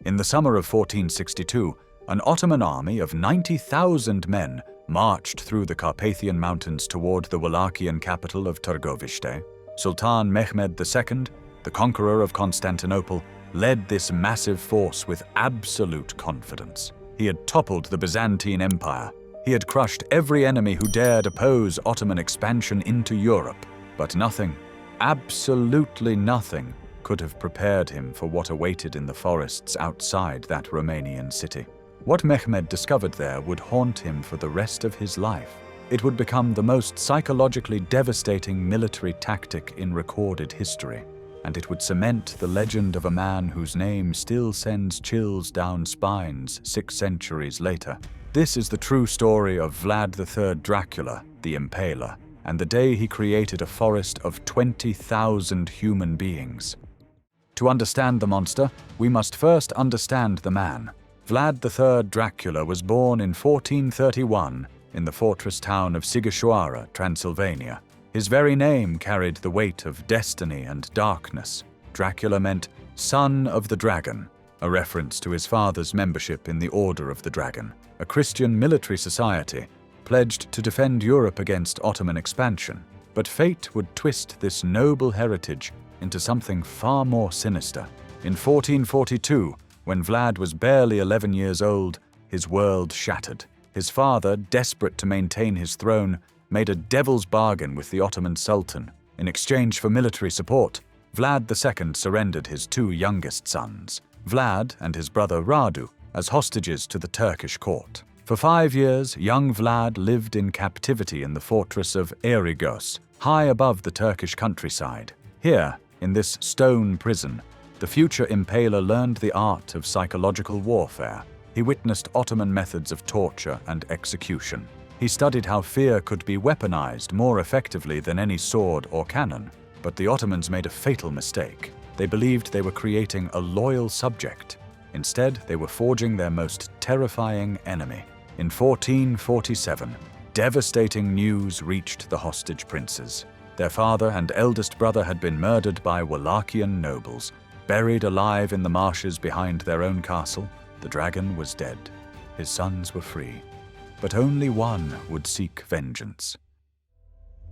In the summer of 1462, an Ottoman army of 90,000 men marched through the Carpathian Mountains toward the Wallachian capital of Târgoviște. Sultan Mehmed II, the conqueror of Constantinople, led this massive force with absolute confidence. He had toppled the Byzantine Empire. He had crushed every enemy who dared oppose Ottoman expansion into Europe. But nothing, absolutely nothing, could have prepared him for what awaited in the forests outside that Romanian city. What Mehmed discovered there would haunt him for the rest of his life. It would become the most psychologically devastating military tactic in recorded history, and it would cement the legend of a man whose name still sends chills down spines 6 centuries later. This is the true story of Vlad III Dracula, the Impaler, and the day he created a forest of 20,000 human beings. To understand the monster, we must first understand the man. Vlad III Dracula was born in 1431 in the fortress town of Sighișoara, Transylvania. His very name carried the weight of destiny and darkness. Dracula meant son of the dragon, a reference to his father's membership in the Order of the Dragon, a Christian military society pledged to defend Europe against Ottoman expansion. But fate would twist this noble heritage into something far more sinister. In 1442, when Vlad was barely 11 years old, his world shattered. His father, desperate to maintain his throne, made a devil's bargain with the Ottoman Sultan. In exchange for military support, Vlad II surrendered his 2 youngest sons, Vlad and his brother Radu, as hostages to the Turkish court. For 5 years, young Vlad lived in captivity in the fortress of Erigos, high above the Turkish countryside. Here, in this stone prison, the future Impaler learned the art of psychological warfare. He witnessed Ottoman methods of torture and execution. He studied how fear could be weaponized more effectively than any sword or cannon. But the Ottomans made a fatal mistake. They believed they were creating a loyal subject. Instead, they were forging their most terrifying enemy. In 1447, devastating news reached the hostage princes. Their father and eldest brother had been murdered by Wallachian nobles. Buried alive in the marshes behind their own castle, the dragon was dead. His sons were free. But only one would seek vengeance.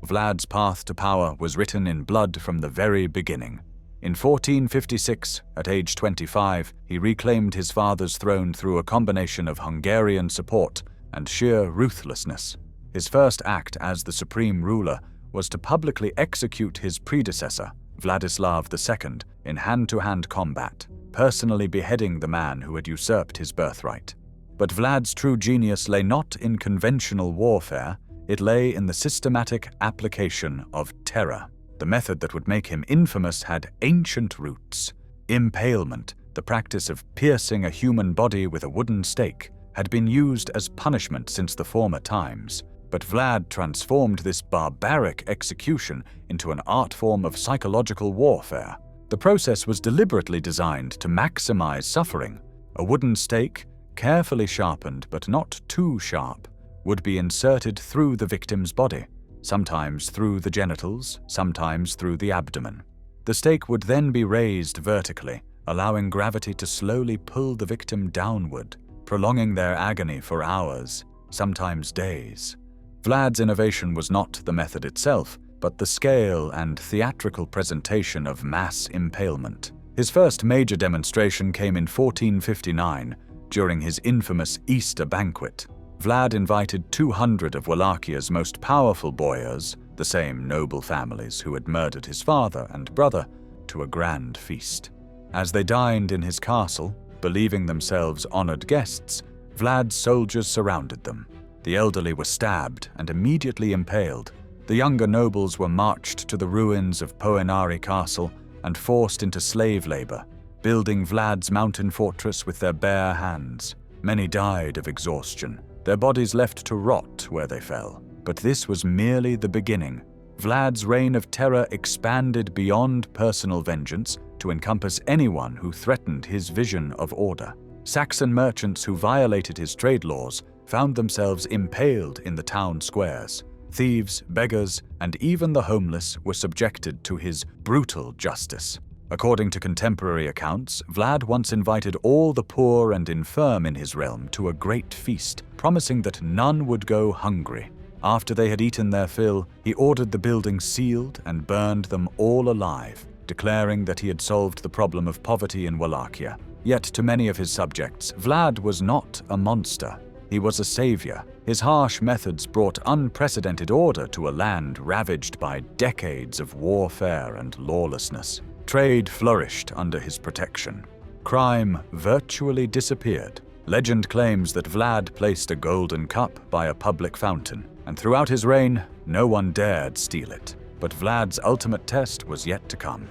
Vlad's path to power was written in blood from the very beginning. In 1456, at age 25, he reclaimed his father's throne through a combination of Hungarian support and sheer ruthlessness. His first act as the supreme ruler was to publicly execute his predecessor, Vladislav II, in hand-to-hand combat, personally beheading the man who had usurped his birthright. But Vlad's true genius lay not in conventional warfare, it lay in the systematic application of terror. The method that would make him infamous had ancient roots. Impalement, the practice of piercing a human body with a wooden stake, had been used as punishment since the former times. But Vlad transformed this barbaric execution into an art form of psychological warfare. The process was deliberately designed to maximize suffering. A wooden stake, carefully sharpened but not too sharp, would be inserted through the victim's body, sometimes through the genitals, sometimes through the abdomen. The stake would then be raised vertically, allowing gravity to slowly pull the victim downward, prolonging their agony for hours, sometimes days. Vlad's innovation was not the method itself, but the scale and theatrical presentation of mass impalement. His first major demonstration came in 1459, during his infamous Easter banquet. Vlad invited 200 of Wallachia's most powerful boyars, the same noble families who had murdered his father and brother, to a grand feast. As they dined in his castle, believing themselves honored guests, Vlad's soldiers surrounded them. The elderly were stabbed and immediately impaled. The younger nobles were marched to the ruins of Poenari Castle and forced into slave labor, building Vlad's mountain fortress with their bare hands. Many died of exhaustion, their bodies left to rot where they fell. But this was merely the beginning. Vlad's reign of terror expanded beyond personal vengeance to encompass anyone who threatened his vision of order. Saxon merchants who violated his trade laws found themselves impaled in the town squares. Thieves, beggars, and even the homeless were subjected to his brutal justice. According to contemporary accounts, Vlad once invited all the poor and infirm in his realm to a great feast, promising that none would go hungry. After they had eaten their fill, he ordered the buildings sealed and burned them all alive, declaring that he had solved the problem of poverty in Wallachia. Yet to many of his subjects, Vlad was not a monster. He was a savior. His harsh methods brought unprecedented order to a land ravaged by decades of warfare and lawlessness. Trade flourished under his protection. Crime virtually disappeared. Legend claims that Vlad placed a golden cup by a public fountain, and throughout his reign, no one dared steal it. But Vlad's ultimate test was yet to come.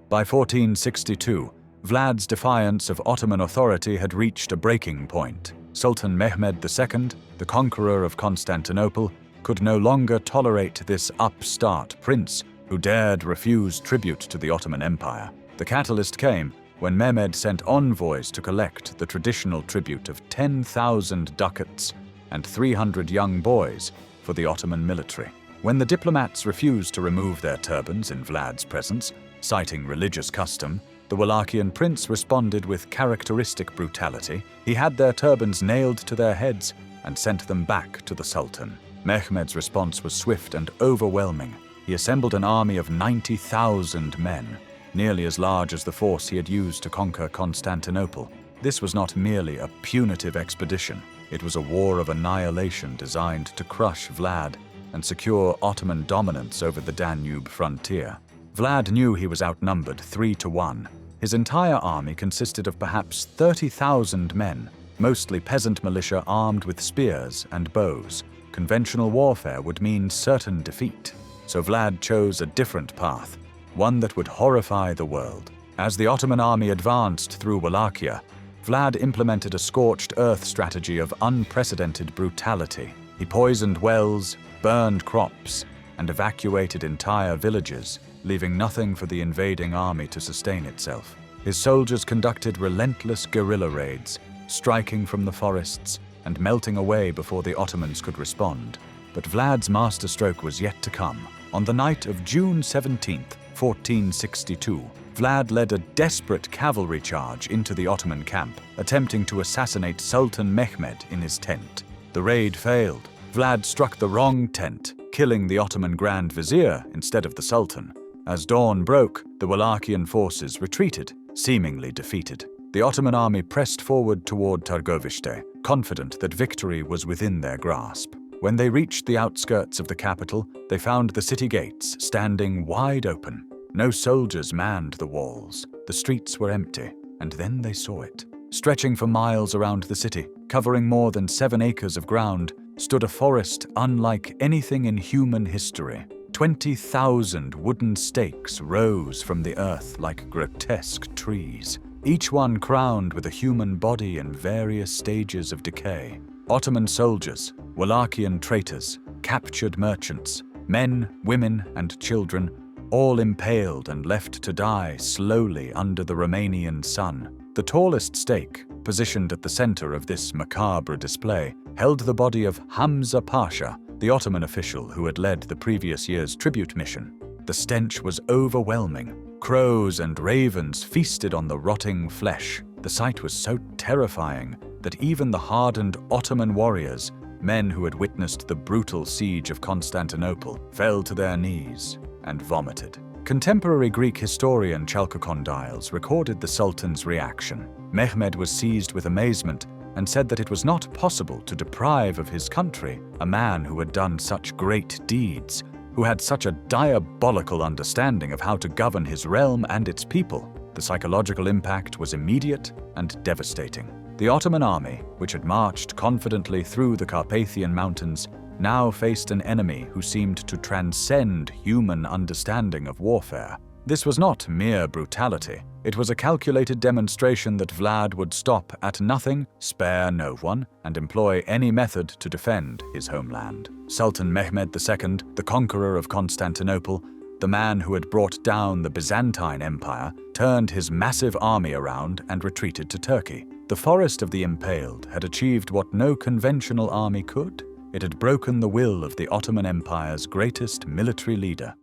By 1462, Vlad's defiance of Ottoman authority had reached a breaking point. Sultan Mehmed II, the conqueror of Constantinople, could no longer tolerate this upstart prince who dared refuse tribute to the Ottoman Empire. The catalyst came when Mehmed sent envoys to collect the traditional tribute of 10,000 ducats and 300 young boys for the Ottoman military. When the diplomats refused to remove their turbans in Vlad's presence, citing religious custom, the Wallachian prince responded with characteristic brutality. He had their turbans nailed to their heads and sent them back to the Sultan. Mehmed's response was swift and overwhelming. He assembled an army of 90,000 men, nearly as large as the force he had used to conquer Constantinople. This was not merely a punitive expedition. It was a war of annihilation designed to crush Vlad and secure Ottoman dominance over the Danube frontier. Vlad knew he was outnumbered 3-1. His entire army consisted of perhaps 30,000 men, mostly peasant militia armed with spears and bows. Conventional warfare would mean certain defeat, so Vlad chose a different path, one that would horrify the world. As the Ottoman army advanced through Wallachia, Vlad implemented a scorched earth strategy of unprecedented brutality. He poisoned wells, burned crops, and evacuated entire villages, leaving nothing for the invading army to sustain itself. His soldiers conducted relentless guerrilla raids, striking from the forests and melting away before the Ottomans could respond. But Vlad's masterstroke was yet to come. On the night of June 17, 1462, Vlad led a desperate cavalry charge into the Ottoman camp, attempting to assassinate Sultan Mehmed in his tent. The raid failed. Vlad struck the wrong tent, killing the Ottoman Grand Vizier instead of the Sultan. As dawn broke, the Wallachian forces retreated, seemingly defeated. The Ottoman army pressed forward toward Târgoviște, confident that victory was within their grasp. When they reached the outskirts of the capital, they found the city gates standing wide open. No soldiers manned the walls. The streets were empty, and then they saw it. Stretching for miles around the city, covering more than 7 acres of ground, stood a forest unlike anything in human history. 20,000 wooden stakes rose from the earth like grotesque trees, each one crowned with a human body in various stages of decay. Ottoman soldiers, Wallachian traitors, captured merchants, men, women, and children, all impaled and left to die slowly under the Romanian sun. The tallest stake, positioned at the center of this macabre display, held the body of Hamza Pasha, the Ottoman official who had led the previous year's tribute mission. The stench was overwhelming. Crows and ravens feasted on the rotting flesh. The sight was so terrifying that even the hardened Ottoman warriors, men who had witnessed the brutal siege of Constantinople, fell to their knees and vomited. Contemporary Greek historian Chalkokondyles recorded the Sultan's reaction. Mehmed was seized with amazement and said that it was not possible to deprive of his country a man who had done such great deeds, who had such a diabolical understanding of how to govern his realm and its people. The psychological impact was immediate and devastating. The Ottoman army, which had marched confidently through the Carpathian Mountains, now faced an enemy who seemed to transcend human understanding of warfare. This was not mere brutality. It was a calculated demonstration that Vlad would stop at nothing, spare no one, and employ any method to defend his homeland. Sultan Mehmed II, the conqueror of Constantinople, the man who had brought down the Byzantine Empire, turned his massive army around and retreated to Turkey. The forest of the Impaled had achieved what no conventional army could. It had broken the will of the Ottoman Empire's greatest military leader.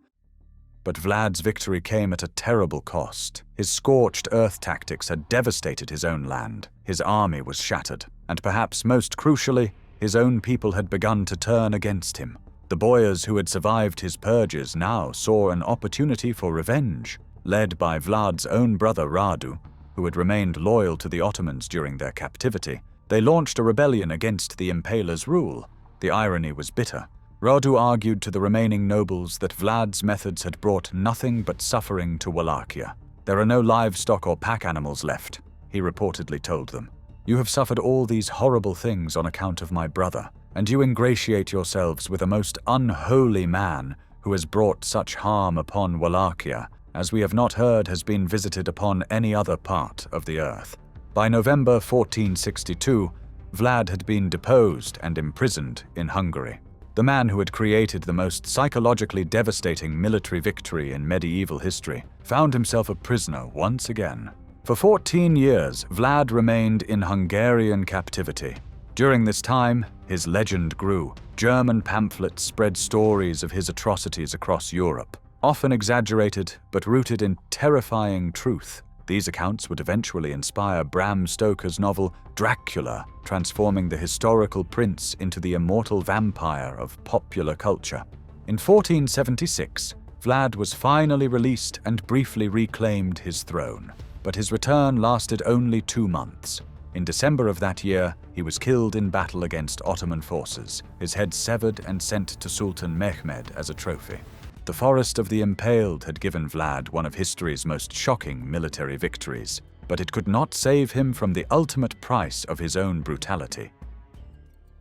But Vlad's victory came at a terrible cost. His scorched earth tactics had devastated his own land. His army was shattered, and perhaps most crucially, his own people had begun to turn against him. The boyars who had survived his purges now saw an opportunity for revenge. Led by Vlad's own brother Radu, who had remained loyal to the Ottomans during their captivity, they launched a rebellion against the Impaler's rule. The irony was bitter. Radu argued to the remaining nobles that Vlad's methods had brought nothing but suffering to Wallachia. "There are no livestock or pack animals left," he reportedly told them. "You have suffered all these horrible things on account of my brother, and you ingratiate yourselves with a most unholy man who has brought such harm upon Wallachia, as we have not heard has been visited upon any other part of the earth." By November 1462, Vlad had been deposed and imprisoned in Hungary. The man who had created the most psychologically devastating military victory in medieval history found himself a prisoner once again. For 14 years, Vlad remained in Hungarian captivity. During this time, his legend grew. German pamphlets spread stories of his atrocities across Europe, often exaggerated but rooted in terrifying truth. These accounts would eventually inspire Bram Stoker's novel Dracula, transforming the historical prince into the immortal vampire of popular culture. In 1476, Vlad was finally released and briefly reclaimed his throne, but his return lasted only 2 months. In December of that year, he was killed in battle against Ottoman forces, his head severed and sent to Sultan Mehmed as a trophy. The Forest of the Impaled had given Vlad one of history's most shocking military victories, but it could not save him from the ultimate price of his own brutality.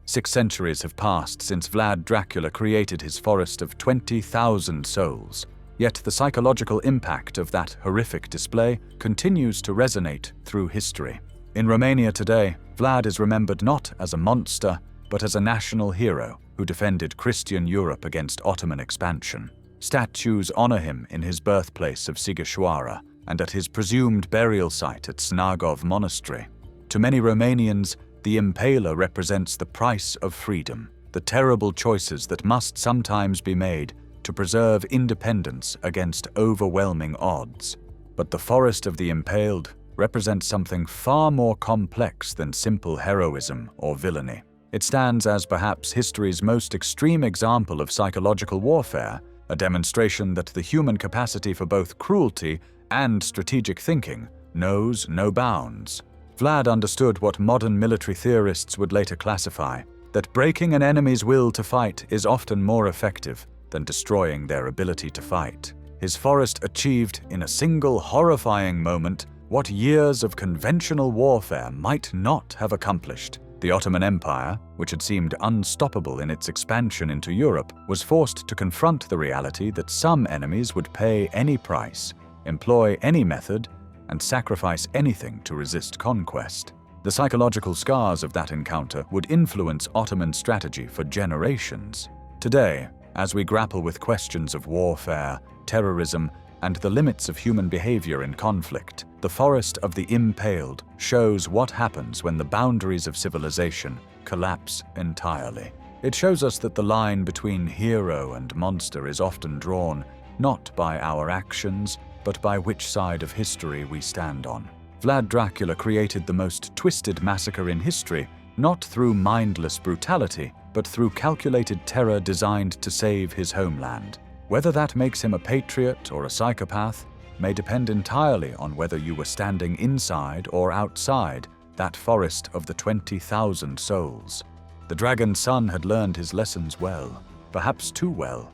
6 centuries have passed since Vlad Dracula created his forest of 20,000 souls, yet the psychological impact of that horrific display continues to resonate through history. In Romania today, Vlad is remembered not as a monster, but as a national hero who defended Christian Europe against Ottoman expansion. Statues honor him in his birthplace of Sighișoara and at his presumed burial site at Snagov Monastery. To many Romanians, the Impaler represents the price of freedom, the terrible choices that must sometimes be made to preserve independence against overwhelming odds. But the Forest of the Impaled represents something far more complex than simple heroism or villainy. It stands as perhaps history's most extreme example of psychological warfare, a demonstration that the human capacity for both cruelty and strategic thinking knows no bounds. Vlad understood what modern military theorists would later classify, that breaking an enemy's will to fight is often more effective than destroying their ability to fight. His forest achieved, in a single horrifying moment, what years of conventional warfare might not have accomplished. The Ottoman Empire, which had seemed unstoppable in its expansion into Europe, was forced to confront the reality that some enemies would pay any price, employ any method, and sacrifice anything to resist conquest. The psychological scars of that encounter would influence Ottoman strategy for generations. Today, as we grapple with questions of warfare, terrorism, and the limits of human behavior in conflict, the Forest of the Impaled shows what happens when the boundaries of civilization collapse entirely. It shows us that the line between hero and monster is often drawn not by our actions, but by which side of history we stand on. Vlad Dracula created the most twisted massacre in history, not through mindless brutality, but through calculated terror designed to save his homeland. Whether that makes him a patriot or a psychopath may depend entirely on whether you were standing inside or outside that forest of the 20,000 souls. The dragon's son had learned his lessons well, perhaps too well.